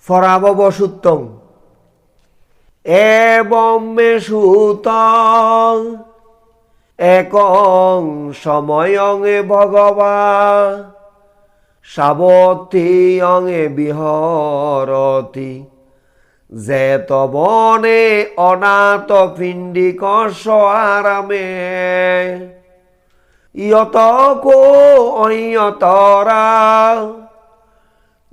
ফরাবব সুত্তং এবং মে সুতং একং সময়ঙে ভগবা সাবতী অঙে বিহরতি যেত বনে অনাথ পিণ্ডিক আরামে ইয়ত কো অয়তরা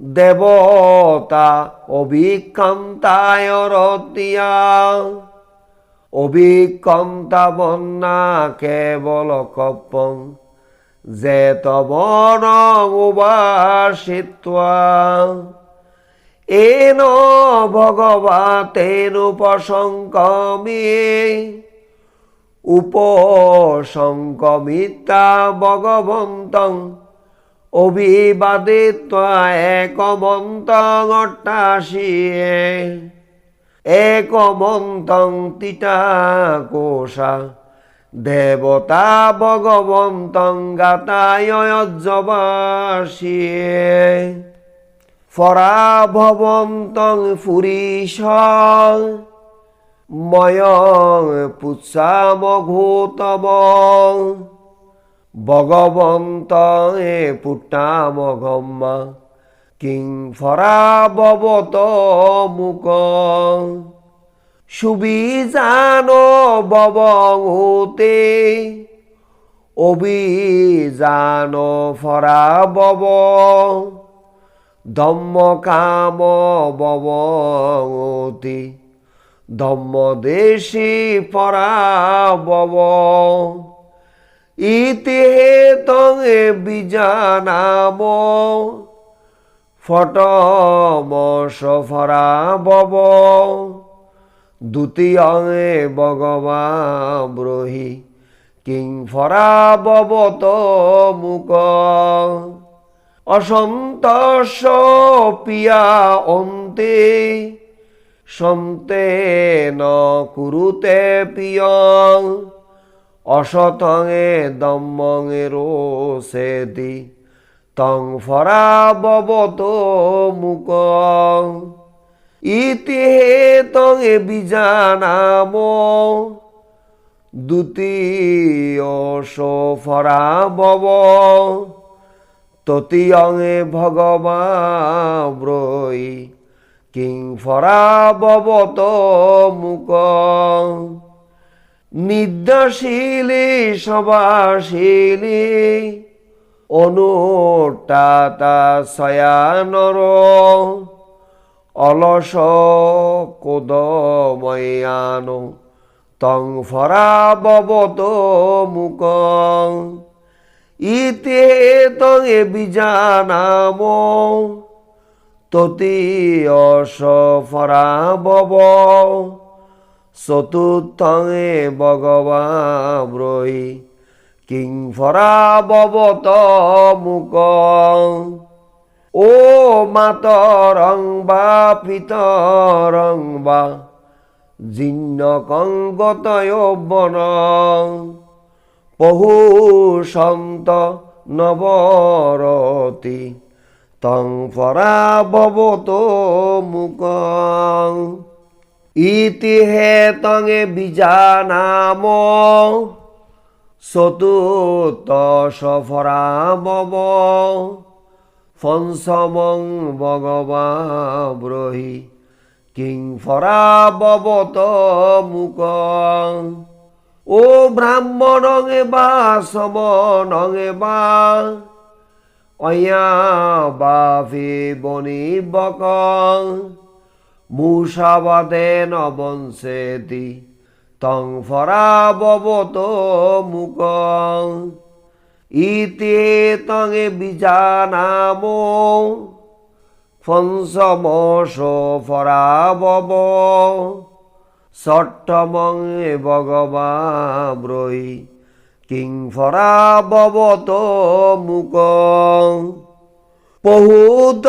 দেবতা অভিকান্তায় রতিয়া অভিকান্তা বন্যা কেবল কপং যেত বন উবাসিত্বা এন ভগবতেনুপসংকমে উপসংকমিতা ভগবন্তং অভিবাদিত্বা একমন্তং অট্টাশিয়ে একমন্তং তিতাকোষা দেবতা ভগবন্তং গাতায়জ্জবাসিয়ে ফরাভবন্তং পুরীশ ময়ং পুচ্ছামঘোতব ভগবন্ত পুট্টামঘম্মা কিং ফরাভবত মুক সুবিজান ববঙতে অভিজান ফরাভব ধম্ম কাম ববঙতি ধম্ম দেশি পরাবব ইতি হেতং বিজানাম ফটমস ফরাবব দ্বিতীয়ঙে ভগবা ব্রহি কিং ফরাববত মুক অসন্তোষ পিয়া অন্তে সন্তে ন কুরুতে পিয়ং অসতঙে দম্মঙে রোষেতি তং ফরাববত মুক ইতি হেতং বিজানাম দ্বিতীয়শ ফরাবব তৃতীয়ঙে ভগবা ব্রই কিং ফরাববত মুক নিদ্রাশীলে সবাশীলে অনুটাতা শয়ানর অলস কোদময়ান তং ফরাববত মুক ইতি হেতং বিজানাম তৃতীয়শ ফরাবব চতুর্থঙে ভগবা ব্রহি কিং ফরাববত মুক ও মাতরং বা পিতরং বা জিন্নকং গতয়ৌবন পহু সন্ত নবরতি তং ফরাববত মুক ইতি হেতং বিজানাম চতুর্দশ ফরাবব পঞ্চমং ভগবা ব্রহি কিং ফরাববত মুক ও ব্রাহ্মণঙে বা সমনঙে বা অয়া বাফি বনিবক মূষাবাদেন বংশেতি তং ফরাববত মুক ইতি হেতং বিজানাম পঞ্চমশ ফরাবব ষষ্ঠমং ভগবা ব্রহি কিং ফরাববত মুক বহুত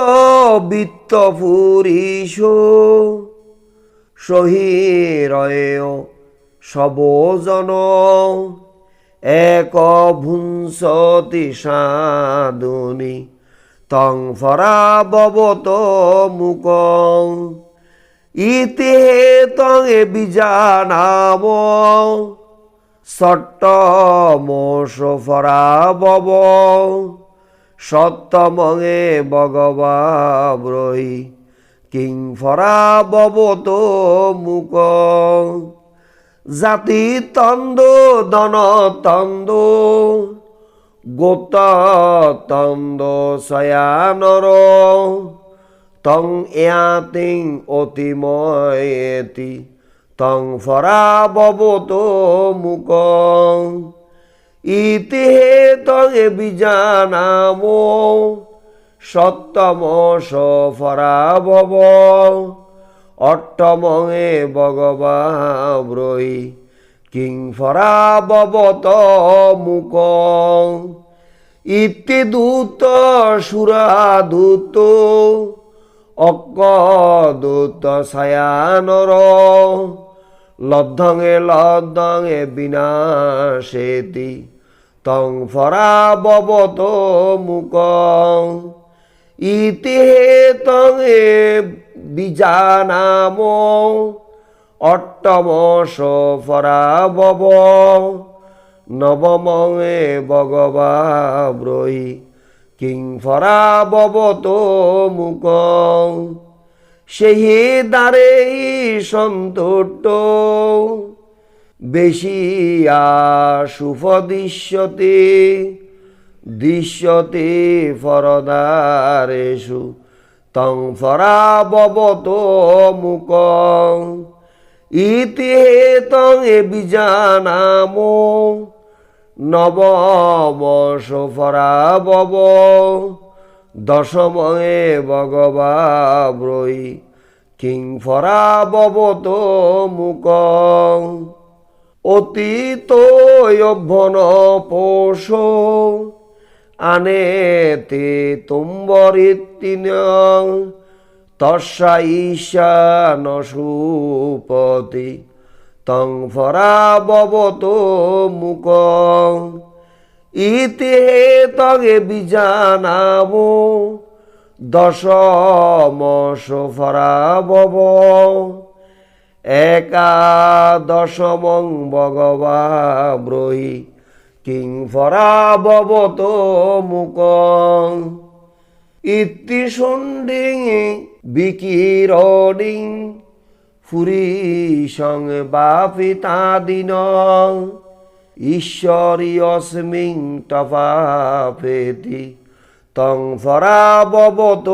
বিত্ত পুরীশ সহিরয় সবজন এক ভুঞ্চতি সাধুনি তং ফরাববত মুকং ইতি তং বিজানাম সট্টমোষ ফরাবব সত্যমঙে ভগবাব্রহি কিং ফরাববত মুকং জাতি তন্দ দন তন্দ গোত তন্দ শয়ানর তং এয়াতিং অতিময়েতি তং ফরাববত মুকং ইতি তং বিজানাম সত্যমোষ ফরাবব অট্টমঙে ভগবাব্রহি কিং ফরাববত মুকং ইতি দূত সুরাদূত অক্কদূত শয়ানর লব্ধঙে বিনাশেতি তং ফরাববত মুকং ইতি তং বিজানাম অট্টমোষ ফরাবব নবমঙে ভগবাব্রহি কিং ফরাববত মুকং সেই দ্বারে সন্তুষ্ট বেশিয়া সুফদিশ্যতে দৃশ্যতে ফরদারেষু তং ফরাববত মুকং ইতি তং বিজানাম নবমোষ ফরাবব দশমঙে ভগবাব্রহি কিং ফরাববত মুকং অতীত যৌবন পোষ আনেতে তুম্বরিত্তিন তস্যা ঈশান সুপতি তং ফরাববত মুকং ইতি তং বিজানাম দশমোষ ফরাবব একাদশমং ভগবাব্রহি কিং ফরাববত মুকং ইতি শুণ্ডিং বিকিরণিং ফুরিশং বাপিতাদিন ঈশ্বরীয়স্মিং তপাপেতি তং ফরাববত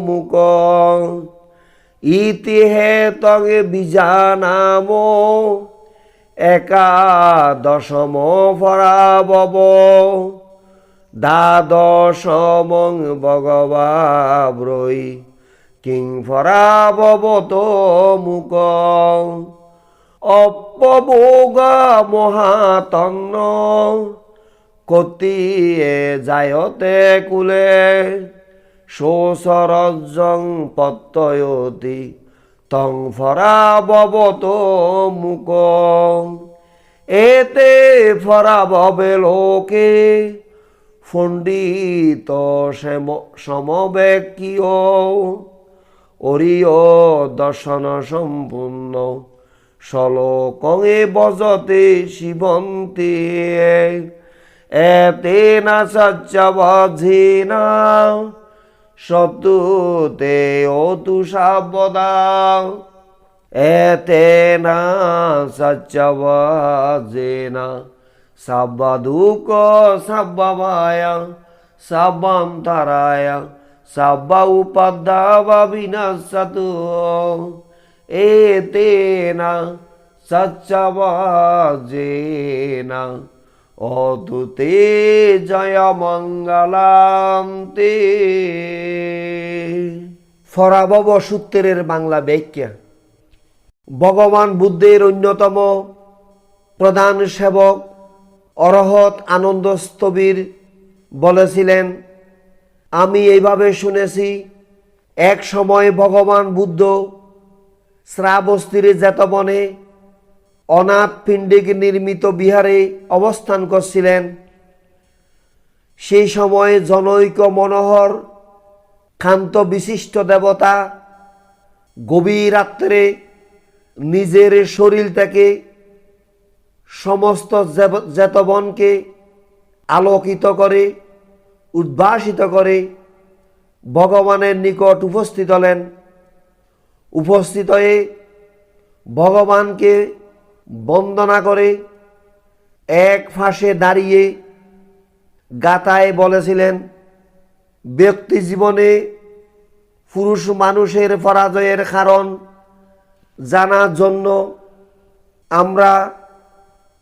মুকং ইতি তং বিজানাম একাদশম ফরাবব দ্বাদশমং ভগবাব্রহি কিং ফরাববত মুকং অপভোগা মহাতন্ন কতিয়ে জায়তে কুলে শোষরজ্জং পত্তয়তি তং ফরাববত মুকং এতে ফরাববে লোকে পণ্ডিত সমবেক্ষীয় অরিয় দর্শন সম্পূর্ণ শ্লোকঙে বজতে শিবন্তি এতেনা সচ্চবধীনা সতুতে অতু সাবদা এতেনা সচ্চবধীনা সাব্বাদুক সাব্বামায়া সাব্বান্তরায়া সাব্বা উপাদ্ধাবা বিনাশতু এতেনা সচ্চবধীনা অতুতে জয় মঙ্গলাম তে। ফরাবব সূত্রের বাংলা ব্যাখ্যা। ভগবান বুদ্ধের অন্যতম প্রধান সেবক অরহত আনন্দস্থবির বলেছিলেন, আমি এইভাবে শুনেছি, এক সময় ভগবান বুদ্ধ শ্রাবস্তীর জেতবনে অনাথ পিণ্ডিক নির্মিত বিহারে অবস্থান করছিলেন। সেই সময় জনৈক মনোহর ক্ষান্ত বিশিষ্ট দেবতা গভীর রাত্রে নিজের শরীর থেকে সমস্ত জেতবনকে আলোকিত করে উদ্ভাসিত করে ভগবানের নিকট উপস্থিত হলেন। উপস্থিত হয়ে ভগবানকে বন্দনা করে এক ফাঁসে দাঁড়িয়ে গাথায় বলেছিলেন, ব্যক্তি জীবনে পুরুষ মানুষের পরাজয়ের কারণ জানার জন্য আমরা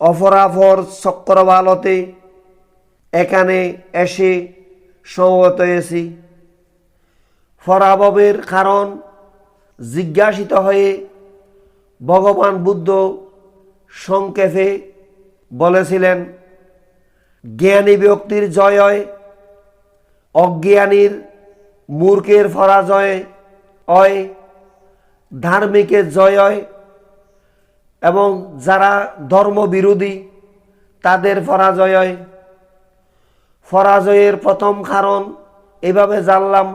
অপরাপর চক্রবালতে এখানে এসে সমবেত হয়েছি। পরাভবের কারণ জিজ্ঞাসিত হয়ে ভগবান বুদ্ধ সংক্ষেপে বলেছিলেন, জ্ঞানী ব্যক্তির জয় হয়, অজ্ঞানীর মূর্খের পরাজয় হয়, ধার্মিকের জয় হয় এবং যারা ধর্মবিরোধী তাদের পরাজয় হয়। পরাজয়ের প্রথম কারণ এভাবে জানলাম।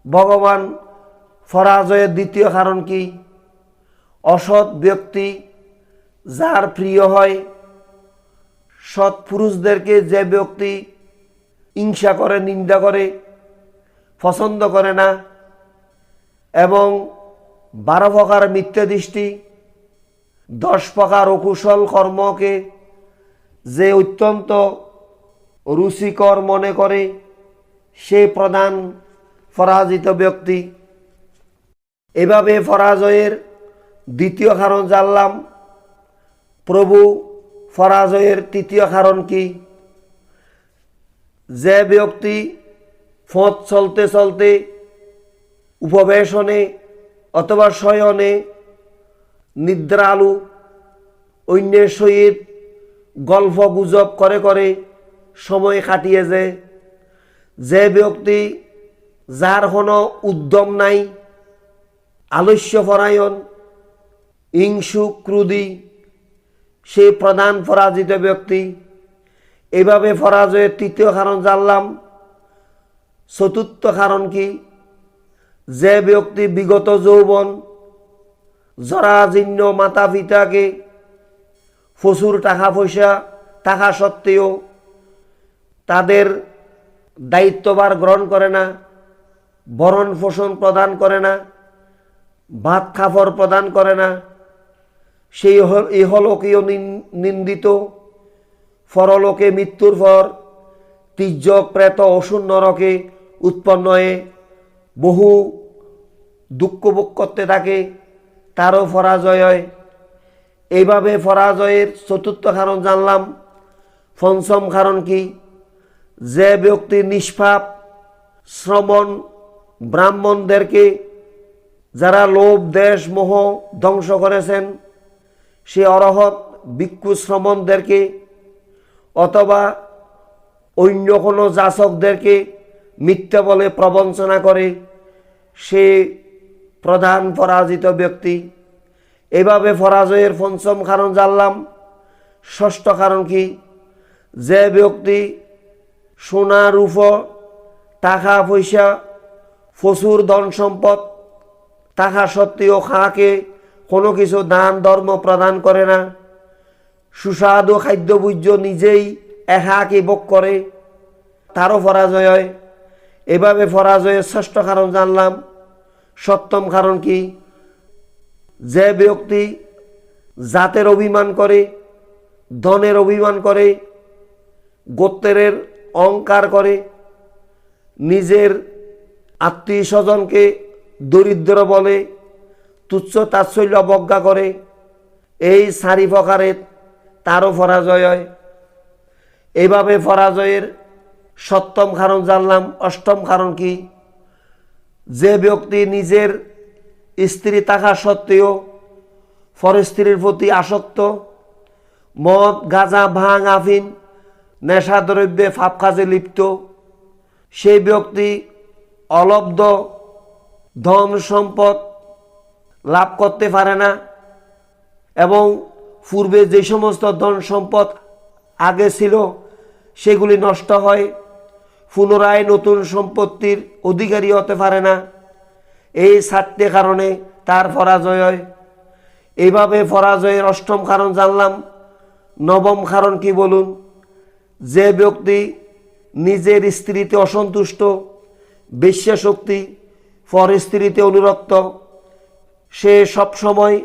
ভগবান পরাজয়ের দ্বিতীয় কারণ কি? অসৎ ব্যক্তি যার প্রিয় হয়, সৎ পুরুষদেরকে যে ব্যক্তি হিংসা করে, নিন্দা করে, পছন্দ করে না, এবং 12 প্রকার মিথ্যা দৃষ্টি, 10 প্রকার অকুশল কর্মকে যে অত্যন্ত রুচিকর মনে করে, সে প্রধান পরাজিত ব্যক্তি। এভাবে পরাজয়ের দ্বিতীয় কারণ জানলাম। প্রভু পরাজয়ের তৃতীয় কারণ কি? যে ব্যক্তি পথ চলতে চলতে, উপবেশনে অথবা শয়নে, নিদ্রালু, অন্যের সহিত গল্প গুজব করে করে সময় কাটিয়েছে, যে ব্যক্তি যার কোনো উদ্যম নাই, আলস্যপরায়ণ, হিংসুক, ক্রোধী, সে প্রধান পরাজিত ব্যক্তি। এভাবে পরাজয়ের তৃতীয় কারণ জানলাম। চতুর্থ কারণ কি? যে ব্যক্তি বিগত যৌবন, জরাজীর্ণ মাতা পিতাকে প্রচুর টাকা পয়সা থাকা সত্ত্বেও তাদের দায়িত্বভার গ্রহণ করে না, ভরণ পোষণ প্রদান করে না, ভাত খাবার প্রদান করে না, সেই ইহলোকেও নিন্দিত, পরলোকে মৃত্যুর পর তির্যক, প্রেত, অসুর, নরকে উৎপন্ন হয়ে বহু দুঃখ ভোগ করতে থাকে, তারও পরাজয় হয়। এইভাবে পরাজয়ের চতুর্থ কারণ জানলাম। পঞ্চম কারণ কি? যে ব্যক্তি নিষ্পাপ শ্রমণ ব্রাহ্মণদেরকে, যারা লোভ, দেশ, মোহ ধ্বংস করেছেন, সে অরহৎ ভিক্ষু শ্রমণদেরকে অথবা অন্য কোনো যাচকদেরকে মিথ্যা বলে প্রবঞ্চনা করে, সে প্রধান পরাজিত ব্যক্তি। এভাবে পরাজয়ের পঞ্চম কারণ জানলাম। ষষ্ঠ কারণ কি? যে ব্যক্তি সোনা, রূপ, টাকা পয়সা, প্রচুর ধন সম্পদ থাকা সত্ত্বেও খাকে কোনো কিছু দান ধর্ম প্রদান করে না, সুস্বাদু খাদ্যভোজ্য নিজেই একাকী ভোগ করে, তারও পরাজয় হয়। এভাবে পরাজয়ের ষষ্ঠ কারণ জানলাম। সপ্তম কারণ কি? যে ব্যক্তি জাতের অভিমান করে, ধনের অভিমান করে, গোত্রের অহংকার করে, নিজের আত্মীয় স্বজনকে দরিদ্র বলে, তুচ্ছ তাচ্ছল্য অবজ্ঞা করে, এই 4 প্রকারের তারও পরাজয় হয়। এইভাবে পরাজয়ের সপ্তম কারণ জানলাম। অষ্টম কারণ কি? যে ব্যক্তি নিজের স্ত্রী থাকা সত্ত্বেও পরস্ত্রীর প্রতি আসক্ত, মদ, গাঁজা, ভাং, আফিন, নেশাদ্রব্যে, পাপ কাজে লিপ্ত, সেই ব্যক্তি অলব্ধ ধন সম্পদ লাভ করতে পারে না, এবং পূর্বে যে সমস্ত ধন সম্পদ আগে ছিল সেগুলি নষ্ট হয়, পুনরায় নতুন সম্পত্তির অধিকারী হতে পারে না। এই 4টি কারণে তার পরাজয় হয়। এইভাবে পরাজয়ের 8ম কারণ জানলাম। 9ম কারণ কি বলুন? যে ব্যক্তি নিজের স্ত্রীতে অসন্তুষ্ট, বেশ্যাশক্তি, পর স্ত্রীতে অনুরক্ত, সে সবসময়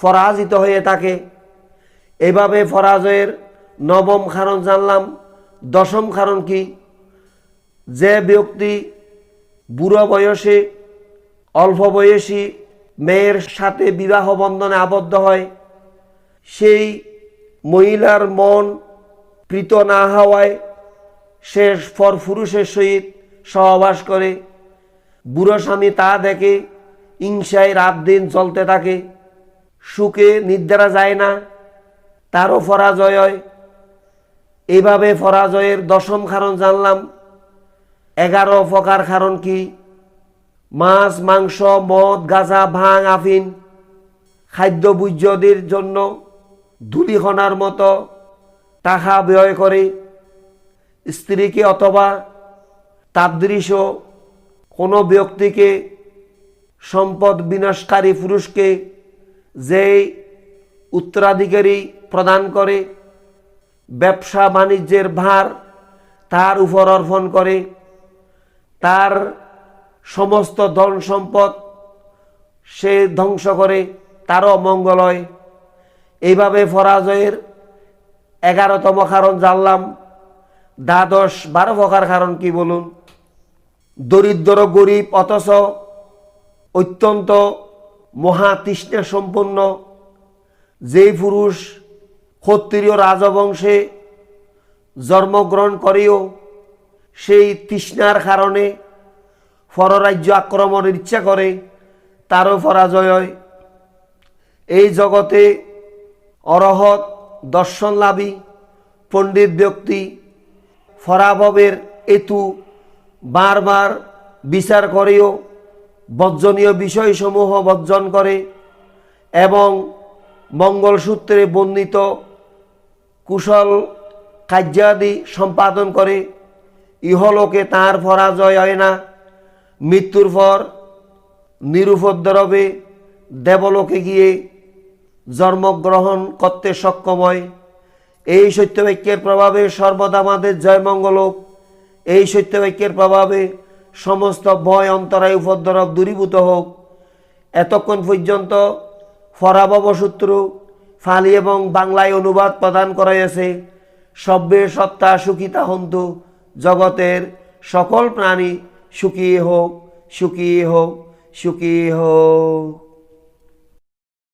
পরাজিত হয়ে থাকে। এভাবে পরাজয়ের 9ম কারণ জানলাম। 10ম কারণ কি? যে ব্যক্তি বুড়ো বয়সে অল্প বয়সী মেয়ের সাথে বিবাহ বন্ধনে আবদ্ধ হয়, সেই মহিলার মন প্রীত না হওয়ায় সে পর পুরুষের সহিত সহবাস করে। বুড়ো স্বামী তা দেখে হিংসায় রাত দিন চলতে থাকে, সুখে নিদ্রা যায় না, তারও পরাজয় হয়। এইভাবে পরাজয়ের 10ম কারণ জানলাম। 11 প্রকার কারণ কি? মাছ, মাংস, মদ, গাঁজা, ভাং, আফিন খাদ্য ভোজ্যদের জন্য ধূলিকণার মতো টাকা ব্যয় করে। স্ত্রীকে অথবা তাদৃশ কোনো ব্যক্তিকে, সম্পদ বিনাশকারী পুরুষকে যেই উত্তরাধিকারী প্রদান করে, ব্যবসা বাণিজ্যের ভার তার উপর অর্পণ করে, তার সমস্ত ধন সম্পদ সে ধ্বংস করে, তারও অমঙ্গল হয়। এইভাবে পরাজয়ের 11তম কারণ জানলাম। 12 প্রকার কারণ কি বলুন? দরিদ্র, গরিব, অথচ অত্যন্ত মহাতৃষ্ণা সম্পন্ন যেই পুরুষ ক্ষত্রিয় রাজবংশে জন্মগ্রহণ করেও সেই তৃষ্ণার কারণে পররাজ্য আক্রমণের ইচ্ছা করে, তারও পরাজয় হয়। এই জগতে অরহৎ দর্শনলাভী পণ্ডিত ব্যক্তি পরাভবের হেতু বারবার বিচার করেও বর্জনীয় বিষয়সমূহ বর্জন করে এবং মঙ্গলসূত্রে বর্ণিত কুশল কার্যাদি সম্পাদন করে। ইহলোকে তার পরাজয় হয় না। মৃত্যুর পর নিরুপদ্রবে দেবলোকে গিয়ে জন্মগ্রহণ করতে সক্ষম হয়। এই সত্যবাক্যের প্রভাবে সর্বদা আমাদের জয়মঙ্গল হোক। এই সত্যবাক্যের প্রভাবে সমস্ত ভয়, অন্তরায়, উপদ্রব দূরীভূত হোক। এতক্ষণ পর্যন্ত পরাভব সূত্র ফালি এবং বাংলায় অনুবাদ প্রদান করা হয়েছে। সব্যে সত্তা সুখিতা হন্তু, জগতের সকল প্রাণী সুখী হোক, সুখী হোক, সুখী হোক।